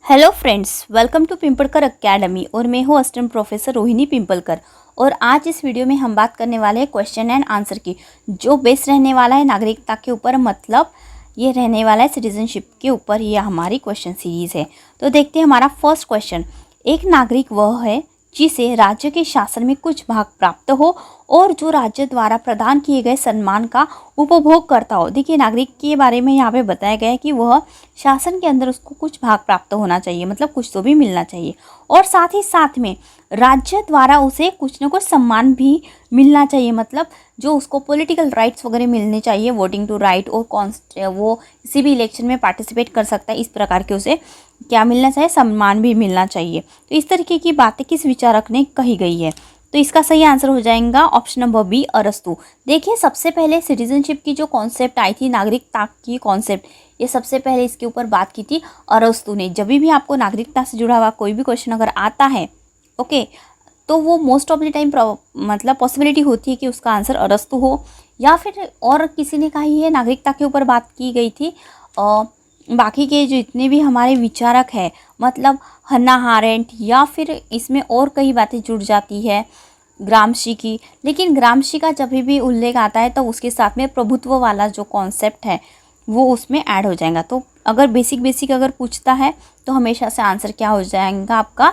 Hello friends, welcome to Pimpalkar academy और मैं हूँ असिस्टेंट प्रोफेसर रोहिणी पिंपलकर। और आज इस वीडियो में हम बात करने वाले हैं क्वेश्चन एंड आंसर की, जो बेस रहने वाला है नागरिकता के ऊपर, मतलब ये रहने वाला है सिटीजनशिप के ऊपर। ये हमारी क्वेश्चन सीरीज़ है। तो देखते हैं हमारा फर्स्ट क्वेश्चन। एक नागरिक वह है जिसे राज्य के शासन में कुछ भाग प्राप्त हो और जो राज्य द्वारा प्रदान किए गए सम्मान का उपभोग करता हो। देखिए, नागरिक के बारे में यहाँ पे बताया गया है कि वह शासन के अंदर उसको कुछ भाग प्राप्त होना चाहिए, मतलब कुछ तो भी मिलना चाहिए, और साथ ही साथ में राज्य द्वारा उसे कुछ न कुछ सम्मान भी मिलना चाहिए, मतलब जो उसको पॉलिटिकल राइट्स वगैरह मिलने चाहिए, वोटिंग टू राइट, और वो किसी भी इलेक्शन में पार्टिसिपेट कर सकता है। इस प्रकार के उसे क्या मिलना चाहिए, सम्मान भी मिलना चाहिए। तो इस तरीके की बातें किस विचारक ने कही गई है? तो इसका सही आंसर हो जाएगा ऑप्शन नंबर बी, अरस्तु। देखिए, सबसे पहले सिटीजनशिप की जो कॉन्सेप्ट आई थी, नागरिकता की कॉन्सेप्ट, ये सबसे पहले इसके ऊपर बात की थी अरस्तु ने। जब भी आपको नागरिकता से जुड़ा हुआ कोई भी क्वेश्चन अगर आता है, ओके, तो वो मोस्ट ऑफ द टाइम मतलब पॉसिबिलिटी होती है कि उसका आंसर अरस्तु हो, या फिर और किसी ने कही है। नागरिकता के ऊपर बात की गई थी बाकी के जितने भी हमारे विचारक हैं, मतलब हन्ना आरेंट, या फिर इसमें और कई बातें जुड़ जाती है ग्रामशी की। लेकिन ग्रामशी का जब भी उल्लेख आता है तो उसके साथ में प्रभुत्व वाला जो कॉन्सेप्ट है वो उसमें ऐड हो जाएगा। तो अगर बेसिक अगर पूछता है तो हमेशा से आंसर क्या हो जाएगा आपका,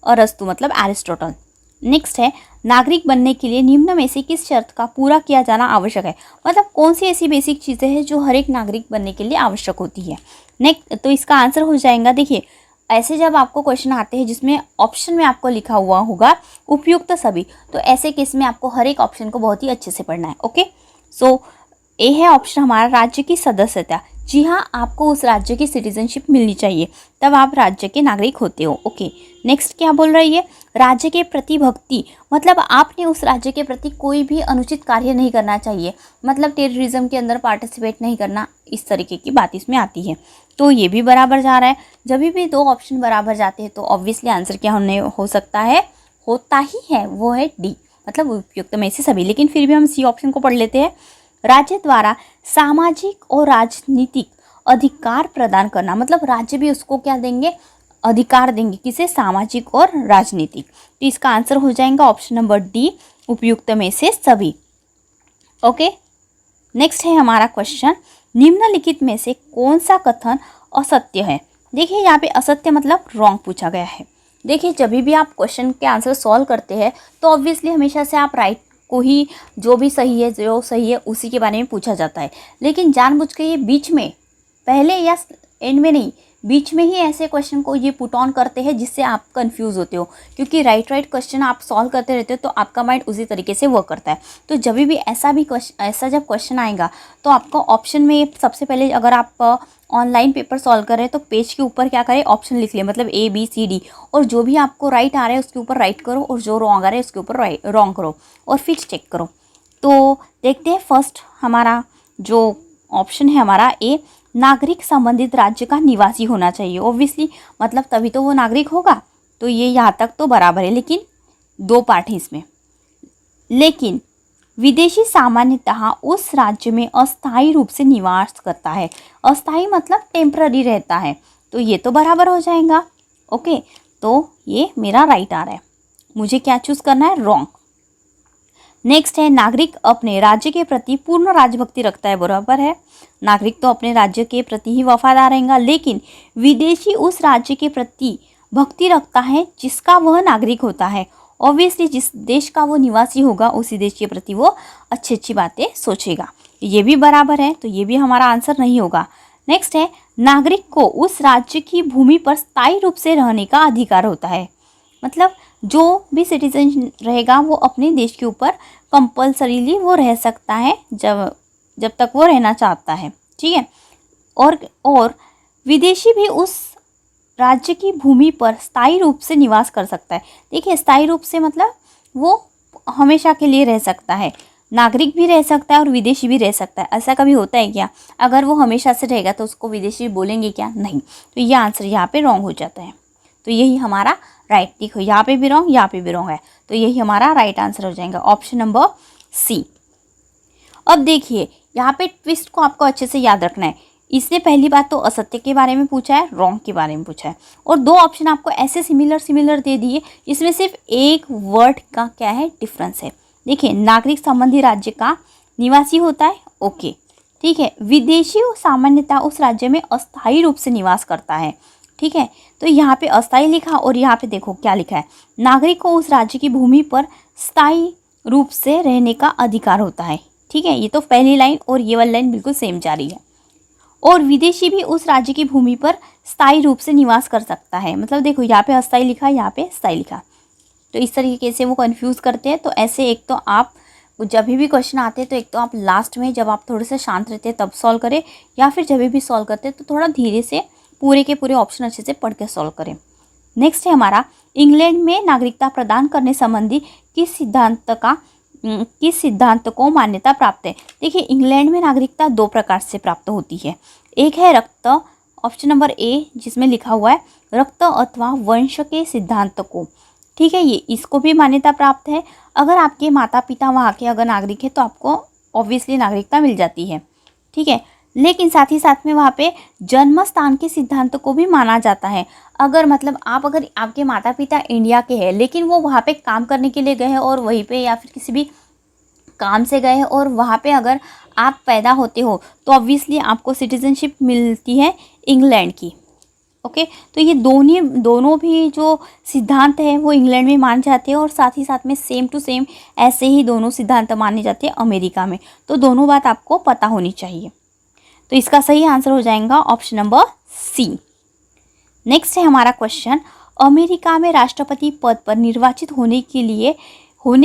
अरस्तु, मतलब एरिस्टोटल। नेक्स्ट है, नागरिक बनने के लिए निम्न में से किस शर्त का पूरा किया जाना आवश्यक है? मतलब कौन सी ऐसी बेसिक चीज़ें हैं जो हर एक नागरिक बनने के लिए आवश्यक होती है? नेक्स्ट, तो इसका आंसर हो जाएगा, देखिए, ऐसे जब आपको क्वेश्चन आते हैं जिसमें ऑप्शन में आपको लिखा हुआ होगा उपयुक्त सभी, तो ऐसे केस में आपको हर एक ऑप्शन को बहुत ही अच्छे से पढ़ना है। ओके, सो ए है ऑप्शन हमारा, राज्य की सदस्यता। जी हाँ, आपको उस राज्य की सिटीजनशिप मिलनी चाहिए, तब आप राज्य के नागरिक होते हो। ओके, नेक्स्ट क्या बोल रही है, राज्य के प्रति भक्ति, मतलब आपने उस राज्य के प्रति कोई भी अनुचित कार्य नहीं करना चाहिए, मतलब टेररिज्म के अंदर पार्टिसिपेट नहीं करना, इस तरीके की बात इसमें आती है। तो ये भी बराबर जा रहा है। जब भी दो ऑप्शन बराबर जाते हैं तो ऑब्वियसली आंसर क्या होने हो सकता है, होता ही है, वो है डी, मतलब उपयुक्त में से सभी। लेकिन फिर भी हम सी ऑप्शन को पढ़ लेते हैं। राज्य द्वारा सामाजिक और राजनीतिक अधिकार प्रदान करना, मतलब राज्य भी उसको क्या देंगे, अधिकार देंगे, किसे, सामाजिक और राजनीतिक। तो इसका आंसर हो जाएगा ऑप्शन नंबर डी, उपयुक्त में से सभी। ओके, नेक्स्ट है हमारा क्वेश्चन, निम्नलिखित में से कौन सा कथन असत्य है? देखिए, यहाँ पे असत्य मतलब रॉन्ग पूछा गया है। देखिए, जब भी आप क्वेश्चन के आंसर सॉल्व करते हैं तो ऑब्वियसली हमेशा से आप राइट को ही, जो भी सही है, जो सही है उसी के बारे में पूछा जाता है। लेकिन जानबूझ के ये बीच में, पहले या एंड में नहीं, बीच में ही ऐसे क्वेश्चन को ये पुट ऑन करते हैं जिससे आप कंफ्यूज होते हो, क्योंकि राइट क्वेश्चन आप सॉल्व करते रहते हो तो आपका माइंड उसी तरीके से वर्क करता है। तो जब भी ऐसा जब क्वेश्चन आएगा तो आपको ऑप्शन में सबसे पहले, अगर आप ऑनलाइन पेपर सॉल्व कर रहे हैं तो पेज के ऊपर क्या करें, ऑप्शन लिख लें, मतलब ए बी सी डी, और जो भी आपको राइट आ रहा है उसके ऊपर राइट करो, और जो रॉन्ग आ रहा है उसके ऊपर रॉन्ग करो, और फिर चेक करो। तो देखते हैं, फर्स्ट हमारा जो ऑप्शन है हमारा ए, नागरिक संबंधित राज्य का निवासी होना चाहिए। ऑब्वियसली, मतलब तभी तो वो नागरिक होगा। तो ये यहाँ तक तो बराबर है, लेकिन दो पार्ट है इसमें। लेकिन विदेशी सामान्यतः उस राज्य में अस्थायी रूप से निवास करता है। अस्थायी मतलब टेम्पररी रहता है, तो ये तो बराबर हो जाएगा। ओके, तो ये मेरा राइट आ रहा है, मुझे क्या चूज करना है, रॉन्ग। नेक्स्ट है, नागरिक अपने राज्य के प्रति पूर्ण राजभक्ति रखता है। बराबर है, नागरिक तो अपने राज्य के प्रति ही वफादार रहेगा, लेकिन विदेशी उस राज्य के प्रति भक्ति रखता है जिसका वह नागरिक होता है। ऑब्वियसली जिस देश का वो निवासी होगा उसी देश के प्रति वो अच्छी अच्छी बातें सोचेगा। ये भी बराबर है, तो ये भी हमारा आंसर नहीं होगा। नेक्स्ट है, नागरिक को उस राज्य की भूमि पर स्थायी रूप से रहने का अधिकार होता है, मतलब जो भी सिटीजन रहेगा वो अपने देश के ऊपर कंपल्सरीली वो रह सकता है, जब तक वो रहना चाहता है, ठीक है। और विदेशी भी उस राज्य की भूमि पर स्थायी रूप से निवास कर सकता है। देखिए, स्थायी रूप से मतलब वो हमेशा के लिए रह सकता है, नागरिक भी रह सकता है और विदेशी भी रह सकता है। ऐसा कभी होता है क्या? अगर वो हमेशा से रहेगा तो उसको विदेशी बोलेंगे क्या? नहीं। तो ये आंसर यहाँ पे रॉन्ग हो जाता है। तो यही हमारा राइट, देखो यहाँ पे भी रॉन्ग, यहाँ पे भी रॉन्ग है, तो यही हमारा राइट आंसर हो जाएगा, ऑप्शन नंबर सी। अब देखिए, यहाँ पे ट्विस्ट को आपको अच्छे से याद रखना है। इसने पहली बात तो असत्य के बारे में पूछा है, रॉन्ग के बारे में पूछा है, और दो ऑप्शन आपको ऐसे सिमिलर दे दिए, इसमें सिर्फ एक वर्ड का क्या है, डिफरेंस है। देखिए, नागरिक संबंधी राज्य का निवासी होता है, ओके, ठीक है। विदेशी सामान्यतः उस राज्य में अस्थायी रूप से निवास करता है, ठीक है। तो यहाँ पे अस्थायी लिखा और यहाँ पे देखो क्या लिखा है, नागरिक को उस राज्य की भूमि पर स्थायी रूप से रहने का अधिकार होता है, ठीक है। ये तो पहली लाइन और ये वाली लाइन बिल्कुल सेम जा रही है। और विदेशी भी उस राज्य की भूमि पर स्थायी रूप से निवास कर सकता है, मतलब देखो यहाँ पे अस्थायी लिखा, यहाँ पे स्थायी लिखा, तो इस तरीके से वो कंफ्यूज करते हैं। तो ऐसे एक तो आप जब भी क्वेश्चन आते हैं तो एक तो आप लास्ट में जब आप थोड़े से शांत रहते हैं तब सॉल्व करें, या फिर जब भी सॉल्व करते हैं तो थोड़ा धीरे से पूरे के पूरे ऑप्शन अच्छे से पढ़ के सॉल्व करें। नेक्स्ट है हमारा, इंग्लैंड में नागरिकता प्रदान करने संबंधी किस सिद्धांत को मान्यता प्राप्त है। देखिए, इंग्लैंड में नागरिकता दो प्रकार से प्राप्त होती है। एक है रक्त, ऑप्शन नंबर ए, जिसमें लिखा हुआ है रक्त अथवा वंश के सिद्धांत को, ठीक है। ये इसको भी मान्यता प्राप्त है। अगर आपके माता पिता वहाँ के अगर नागरिक है तो आपको ऑब्वियसली नागरिकता मिल जाती है, ठीक है। लेकिन साथ ही साथ में वहाँ पे जन्म स्थान के सिद्धांत को भी माना जाता है। अगर मतलब अगर आपके माता पिता इंडिया के हैं लेकिन वो वहाँ पे काम करने के लिए गए हैं और वहीं पे या फिर किसी भी काम से गए हैं और वहाँ पे अगर आप पैदा होते हो तो ऑब्वियसली आपको सिटीजनशिप मिलती है इंग्लैंड की, ओके। तो ये दोनों भी जो सिद्धांत है वो इंग्लैंड में माने जाते हैं और साथ ही साथ में सेम टू सेम ऐसे ही दोनों सिद्धांत माने जाते हैं अमेरिका में। तो दोनों बात आपको पता होनी चाहिए। तो इसका सही आंसर हो जाएगा ऑप्शन नंबर सी। नेक्स्ट है हमारा क्वेश्चन, अमेरिका में राष्ट्रपति पद पर निर्वाचित होने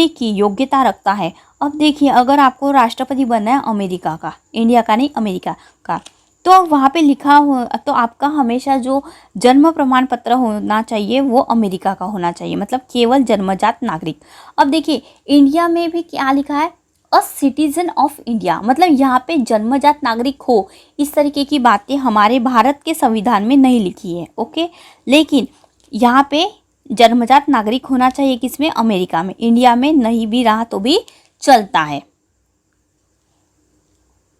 की योग्यता रखता है। अब देखिए, अगर आपको राष्ट्रपति बनना है अमेरिका का, इंडिया का नहीं अमेरिका का, तो वहाँ पे लिखा हो तो आपका हमेशा जो जन्म प्रमाण पत्र होना चाहिए वो अमेरिका का होना चाहिए, मतलब केवल जन्मजात नागरिक। अब देखिए, इंडिया में भी क्या लिखा है, अ सिटीजन ऑफ इंडिया, मतलब यहाँ पे जन्मजात नागरिक हो, इस तरीके की बातें हमारे भारत के संविधान में नहीं लिखी है, ओके। लेकिन यहाँ पे जन्मजात नागरिक होना चाहिए किसमें, अमेरिका में। इंडिया में नहीं भी रहा तो भी चलता है।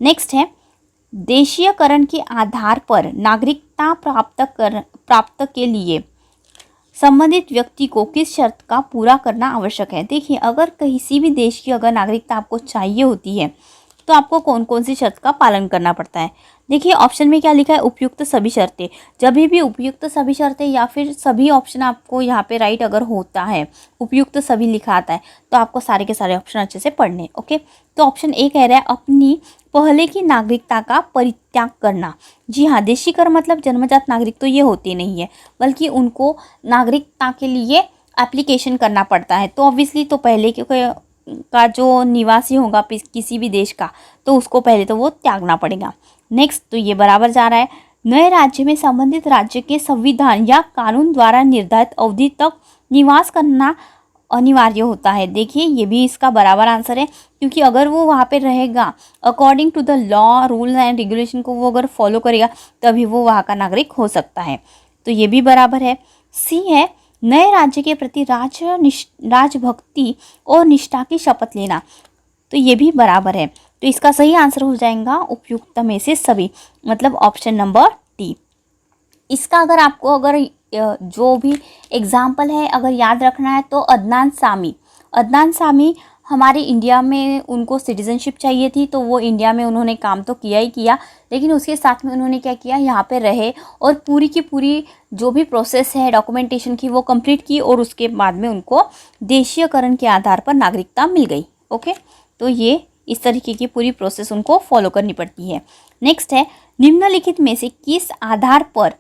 नेक्स्ट है, देशीयकरण के आधार पर नागरिकता प्राप्त के लिए संबंधित व्यक्ति को किस शर्त का पूरा करना आवश्यक है। देखिए, अगर किसी भी देश की अगर नागरिकता आपको चाहिए होती है तो आपको कौन कौन सी शर्त का पालन करना पड़ता है। देखिए, ऑप्शन में क्या लिखा है, उपयुक्त सभी शर्तें। जब भी उपयुक्त सभी शर्तें या फिर सभी ऑप्शन आपको यहाँ पे राइट अगर होता है, उपयुक्त सभी लिखा आता है, तो आपको सारे के सारे ऑप्शन अच्छे से पढ़ने, ओके। तो ऑप्शन ए कह रहा है अपनी पहले की नागरिकता का परित्याग करना। जी हाँ, देशीकरण मतलब जन्मजात नागरिक तो ये होते नहीं है, बल्कि उनको नागरिकता के लिए एप्लीकेशन करना पड़ता है। तो ऑब्वियसली तो पहले का जो निवासी होगा किसी भी देश का, तो उसको पहले तो वो त्यागना पड़ेगा। नेक्स्ट, तो ये बराबर जा रहा है। नए राज्य में संबंधित राज्य के संविधान या कानून द्वारा निर्धारित अवधि तक निवास करना अनिवार्य होता है। देखिए, ये भी इसका बराबर आंसर है, क्योंकि अगर वो वहाँ पे रहेगा according to the law, rule and regulation को वो अगर फॉलो करेगा तभी वो वहाँ का नागरिक हो सकता है। तो ये भी बराबर है। सी है, नए राज्य के प्रति राजभक्ति और निष्ठा की शपथ लेना। तो ये भी बराबर है। तो इसका सही आंसर हो जाएगा उपयुक्त में से सभी, मतलब ऑप्शन नंबर डी। इसका अगर आपको जो भी एग्जाम्पल है अगर याद रखना है तो अदनान सामी हमारे इंडिया में उनको सिटीजनशिप चाहिए थी, तो वो इंडिया में उन्होंने काम तो किया ही किया, लेकिन उसके साथ में उन्होंने क्या किया, यहाँ पे रहे और पूरी की पूरी जो भी प्रोसेस है डॉक्यूमेंटेशन की वो कंप्लीट की और उसके बाद में उनको देशीयकरण के आधार पर नागरिकता मिल गई, ओके। तो ये इस तरीके की पूरी प्रोसेस उनको फॉलो करनी पड़ती है। नेक्स्ट है, निम्नलिखित में से किस आधार पर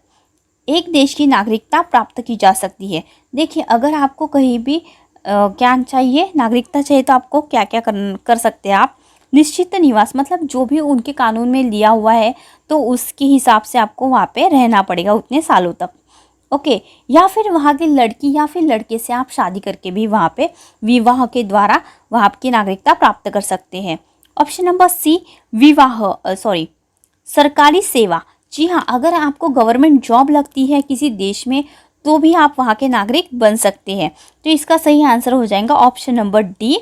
एक देश की नागरिकता प्राप्त की जा सकती है। देखिए, अगर आपको कहीं भी क्या चाहिए, नागरिकता चाहिए, तो आपको क्या क्या कर सकते हैं आप, निश्चित निवास, मतलब जो भी उनके कानून में लिया हुआ है तो उसके हिसाब से आपको वहाँ पे रहना पड़ेगा उतने सालों तक, ओके। या फिर वहाँ की लड़की या फिर लड़के से आप शादी करके भी वहाँ पे विवाह के द्वारा वहाँ की नागरिकता प्राप्त कर सकते हैं। ऑप्शन नंबर सी, सरकारी सेवा। जी हाँ, अगर आपको गवर्नमेंट जॉब लगती है किसी देश में तो भी आप वहाँ के नागरिक बन सकते हैं। तो इसका सही आंसर हो जाएगा ऑप्शन नंबर डी,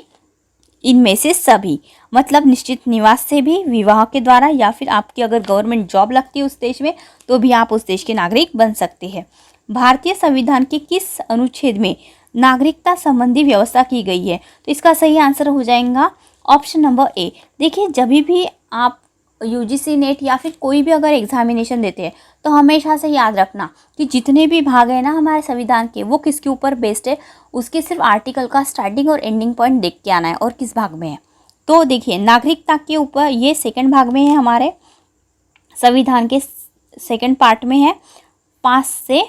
इनमें से सभी। मतलब निश्चित निवास से भी, विवाह के द्वारा, या फिर आपकी अगर गवर्नमेंट जॉब लगती है उस देश में तो भी आप उस देश के नागरिक बन सकते हैं। भारतीय संविधान के किस अनुच्छेद में नागरिकता संबंधी व्यवस्था की गई है? तो इसका सही आंसर हो जाएगा ऑप्शन नंबर ए। देखिए, जब भी आप यूजीसी नेट या फिर कोई भी अगर एग्जामिनेशन देते हैं तो हमेशा से याद रखना कि जितने भी भाग हैं ना हमारे संविधान के, वो किसके ऊपर बेस्ड है, उसके सिर्फ आर्टिकल का स्टार्टिंग और एंडिंग पॉइंट देख के आना है और किस भाग में है। तो देखिए, नागरिकता के ऊपर ये सेकंड भाग में है, हमारे संविधान के सेकंड पार्ट में है, 5 से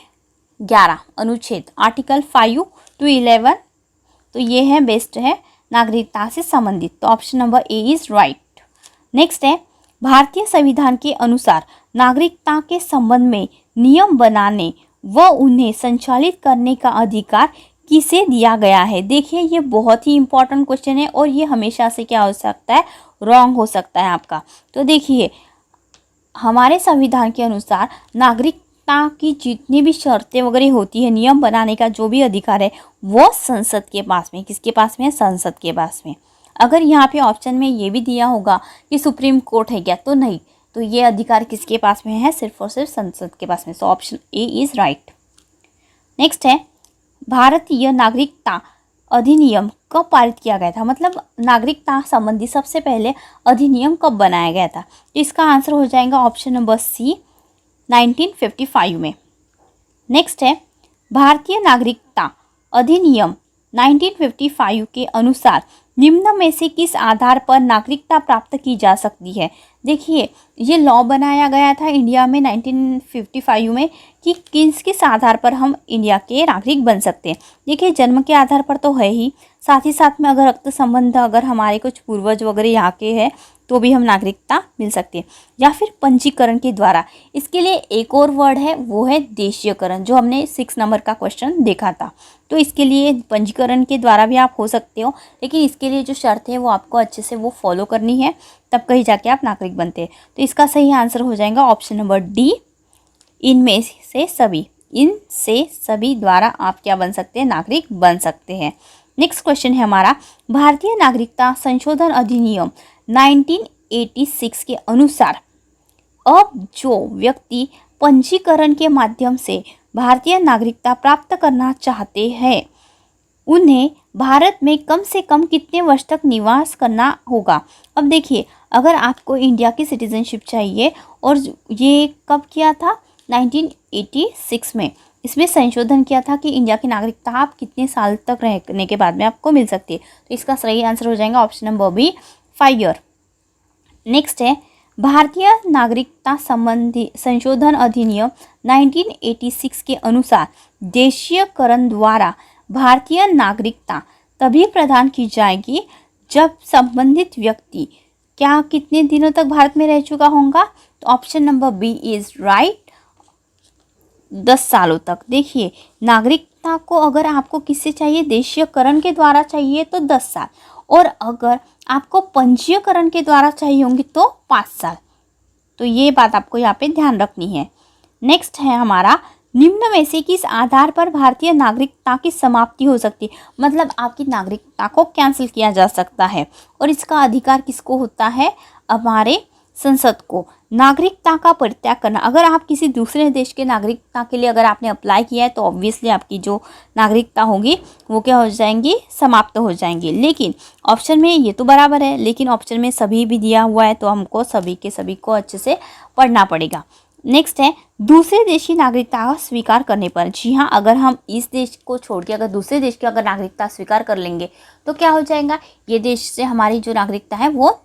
11 अनुच्छेद, आर्टिकल 5 to 11। तो ये है बेस्ड है नागरिकता से संबंधित। तो option number A is right. Next है, भारतीय संविधान के अनुसार नागरिकता के संबंध में नियम बनाने व उन्हें संचालित करने का अधिकार किसे दिया गया है? देखिए, ये बहुत ही इंपॉर्टेंट क्वेश्चन है और ये हमेशा से क्या हो सकता है, रॉन्ग हो सकता है आपका। तो देखिए, हमारे संविधान के अनुसार नागरिकता की जितनी भी शर्तें वगैरह होती है, नियम बनाने का जो भी अधिकार है, वो संसद के पास में, किसके पास में है, संसद के पास में। अगर यहाँ पे ऑप्शन में ये भी दिया होगा कि सुप्रीम कोर्ट है क्या, तो नहीं, तो ये अधिकार किसके पास में है, सिर्फ और सिर्फ संसद के पास में। So option A is right. Next है, भारतीय नागरिकता अधिनियम कब पारित किया गया था? मतलब नागरिकता संबंधी सबसे पहले अधिनियम कब बनाया गया था? तो इसका आंसर हो जाएगा ऑप्शन नंबर सी, 1955 में। नेक्स्ट है, भारतीय नागरिकता अधिनियम 1955 के अनुसार निम्न में से किस आधार पर नागरिकता प्राप्त की जा सकती है? देखिए, ये लॉ बनाया गया था इंडिया में 1955 में कि किस आधार पर हम इंडिया के नागरिक बन सकते हैं। देखिए, जन्म के आधार पर तो है ही, साथ ही साथ में अगर रक्त संबंध, अगर हमारे कुछ पूर्वज वगैरह यहाँ के हैं तो भी हम नागरिकता मिल सकती है, या फिर पंजीकरण के द्वारा। इसके लिए एक और वर्ड है, वो है देशीयकरण, जो हमने 6 नंबर का क्वेश्चन देखा था। तो इसके लिए पंजीकरण के द्वारा भी आप हो सकते हो, लेकिन इसके लिए जो शर्त है वो आपको अच्छे से वो फॉलो करनी है, तब कहीं जाके आप नागरिक बनते हैं। तो इसका सही आंसर हो जाएगा ऑप्शन नंबर डी, इनमें से सभी, इनसे सभी द्वारा आप क्या बन सकते हैं, नागरिक बन सकते हैं। नेक्स्ट क्वेश्चन है हमारा, भारतीय नागरिकता संशोधन अधिनियम 1986 के अनुसार अब जो व्यक्ति पंजीकरण के माध्यम से भारतीय नागरिकता प्राप्त करना चाहते हैं, उन्हें भारत में कम से कम कितने वर्ष तक निवास करना होगा? अब देखिए, अगर आपको इंडिया की सिटीजनशिप चाहिए, और ये कब किया था, 1986 में इसमें संशोधन किया था कि इंडिया की नागरिकता आप कितने साल तक रहने के बाद में आपको मिल सकती है। तो इसका सही आंसर हो जाएगा option number B, 5 year. Next है, भारतीय नागरिकता संबंधी संशोधन अधिनियम 1986 के अनुसार देशीयकरण द्वारा भारतीय नागरिकता तभी प्रदान की जाएगी जब संबंधित व्यक्ति क्या कितने दिनों तक भारत में रह चुका होगा? तो option number B is right, 10 सालों तक। देखिए, नागरिकता को अगर आपको किससे चाहिए, देशीयकरण के द्वारा चाहिए तो 10 साल, और अगर आपको पंजीयकरण के द्वारा चाहिए होंगे तो 5 साल। तो ये बात आपको यहाँ पे ध्यान रखनी है। नेक्स्ट है हमारा, निम्न में से किस आधार पर भारतीय नागरिकता की समाप्ति हो सकती है? मतलब आपकी नागरिकता को कैंसिल किया जा सकता है, और इसका अधिकार किसको होता है, हमारे संसद को। नागरिकता का परित्याग करना, अगर आप किसी दूसरे देश के नागरिकता के लिए अगर आपने अप्लाई किया है तो ऑब्वियसली आपकी जो नागरिकता होगी वो क्या हो जाएंगी, समाप्त हो जाएंगी। लेकिन ऑप्शन में ये तो बराबर है, लेकिन ऑप्शन में सभी भी दिया हुआ है, तो हमको सभी के सभी को अच्छे से पढ़ना पड़ेगा। नेक्स्ट है, दूसरे देश की नागरिकता स्वीकार करने पर। जी हाँ, अगर हम इस देश को छोड़ के अगर दूसरे देश की अगर नागरिकता स्वीकार कर लेंगे तो क्या हो जाएगा, ये देश से हमारी जो नागरिकता है वो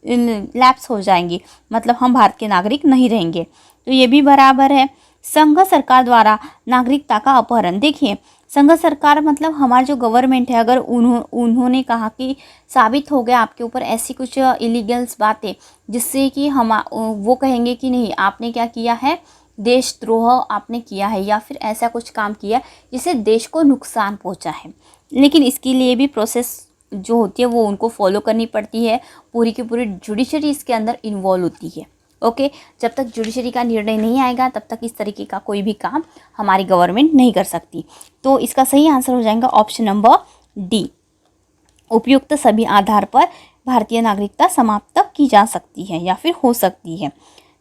लैप्स हो जाएंगी, मतलब हम भारत के नागरिक नहीं रहेंगे। तो ये भी बराबर है। संघ सरकार द्वारा नागरिकता का अपहरण। देखिए, संघ सरकार मतलब हमारा जो गवर्नमेंट है, अगर उन्होंने कहा कि साबित हो गया आपके ऊपर ऐसी कुछ इलीगल्स बातें जिससे कि हम वो कहेंगे कि नहीं आपने क्या किया है, देशद्रोह आपने किया है, या फिर ऐसा कुछ काम किया जिससे देश को नुकसान पहुंचा है, लेकिन इसके लिए भी प्रोसेस जो होती है वो उनको फॉलो करनी पड़ती है। पूरी की पूरी जुडिशरी इसके अंदर इन्वॉल्व होती है। ओके, जब तक जुडिशरी का निर्णय नहीं आएगा तब तक इस तरीके का कोई भी काम हमारी गवर्नमेंट नहीं कर सकती। तो इसका सही आंसर हो जाएगा ऑप्शन नंबर डी, उपयुक्त सभी आधार पर भारतीय नागरिकता समाप्त की जा सकती है या फिर हो सकती है।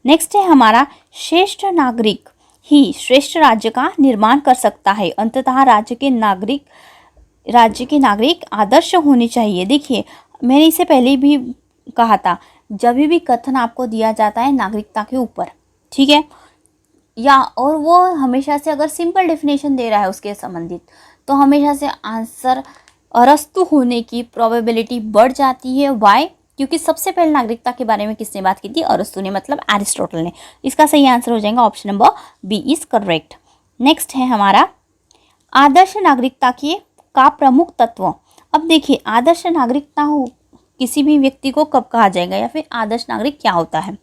नेक्स्ट है हमारा श्रेष्ठ नागरिक ही श्रेष्ठ राज्य का निर्माण कर सकता है। अंततः राज्य के नागरिक आदर्श होने चाहिए। देखिए, मैंने इसे पहले भी कहा था, जब भी कथन आपको दिया जाता है नागरिकता के ऊपर, ठीक है, या और वो हमेशा से अगर सिंपल डेफिनेशन दे रहा है उसके संबंधित, तो हमेशा से आंसर अरस्तु होने की प्रोबेबिलिटी बढ़ जाती है। वाई? क्योंकि सबसे पहले नागरिकता के बारे में किसने बात की थी? अरस्तु ने, मतलब एरिस्टोटल ने। इसका सही आंसर हो जाएगा option number B is correct. Next है हमारा आदर्श नागरिकता का प्रमुख तत्व। अब देखिए, आदर्श नागरिकता किसी भी व्यक्ति को कब कहा जाएगा या फिर आदर्श नागरिक क्या होता है?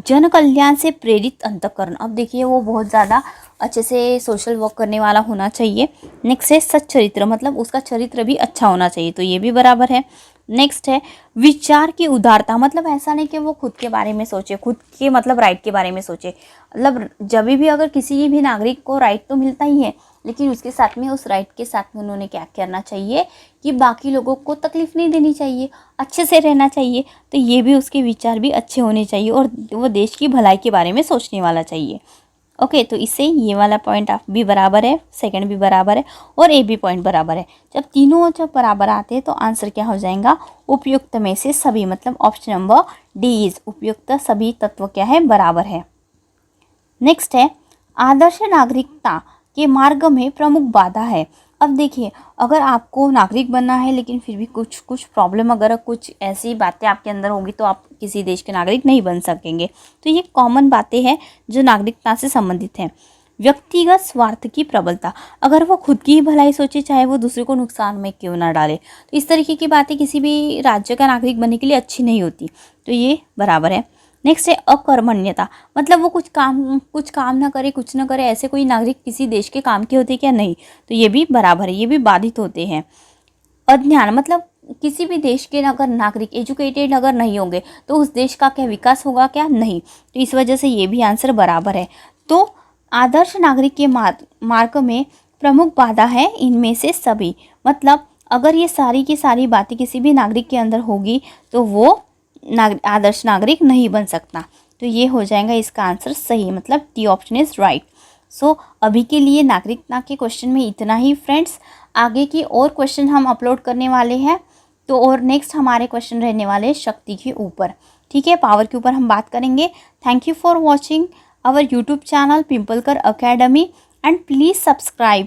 जन कल्याण से प्रेरित अंतःकरण। अब देखिए, वो बहुत ज़्यादा अच्छे से सोशल वर्क करने वाला होना चाहिए। नेक्स्ट है सच्चरित्र, मतलब उसका चरित्र भी अच्छा होना चाहिए, तो ये भी बराबर है। नेक्स्ट है विचार की उदारता, मतलब ऐसा नहीं कि वो खुद के बारे में सोचे, खुद के मतलब राइट के बारे में सोचे। मतलब जब भी अगर किसी भी नागरिक को राइट तो मिलता ही है, लेकिन उसके साथ में उस राइट के साथ में उन्होंने क्या करना चाहिए कि बाकी लोगों को तकलीफ नहीं देनी चाहिए, अच्छे से रहना चाहिए। तो ये भी उसके विचार भी अच्छे होने चाहिए और वो देश की भलाई के बारे में सोचने वाला चाहिए। ओके, तो इससे ये वाला पॉइंट भी बराबर है, सेकंड भी बराबर है और ए भी पॉइंट बराबर है। जब बराबर आते हैं तो आंसर क्या हो जाएगा? उपयुक्त में से सभी, मतलब ऑप्शन नंबर डी इज उपयुक्त सभी तत्व क्या है? बराबर है। नेक्स्ट है आदर्श नागरिकता के मार्ग में प्रमुख बाधा है। अब देखिए, अगर आपको नागरिक बनना है लेकिन फिर भी कुछ प्रॉब्लम, अगर कुछ ऐसी बातें आपके अंदर होगी तो आप किसी देश के नागरिक नहीं बन सकेंगे। तो ये कॉमन बातें हैं जो नागरिकता से संबंधित हैं। व्यक्तिगत स्वार्थ की प्रबलता, अगर वो खुद की ही भलाई सोचे, चाहे वो दूसरे को नुकसान में क्यों ना डाले, तो इस तरीके की बातें किसी भी राज्य का नागरिक बनने के लिए अच्छी नहीं होती, तो ये बराबर है। नेक्स्ट है अकर्मण्यता, मतलब वो कुछ काम ना करे, कुछ ना करे, ऐसे कोई नागरिक किसी देश के काम के होते क्या? नहीं, तो ये भी बराबर है, ये भी बाधित होते हैं। अज्ञान, मतलब किसी भी देश के अगर नागरिक एजुकेटेड अगर नहीं होंगे तो उस देश का क्या विकास होगा? क्या नहीं, तो इस वजह से ये भी आंसर बराबर है। तो आदर्श नागरिक के मार्ग में प्रमुख बाधा है इनमें से सभी, मतलब अगर ये सारी की सारी बातें किसी भी नागरिक के अंदर होगी तो वो आदर्श नागरिक नहीं बन सकता। तो ये हो जाएगा इसका आंसर सही, मतलब डी ऑप्शन इज राइट। सो अभी के लिए नागरिकता के क्वेश्चन में इतना ही फ्रेंड्स। आगे की और क्वेश्चन हम अपलोड करने वाले हैं, तो और नेक्स्ट हमारे क्वेश्चन रहने वाले शक्ति के ऊपर, ठीक है, पावर के ऊपर हम बात करेंगे। Thank you for watching our YouTube channel Pimpalkar academy and please subscribe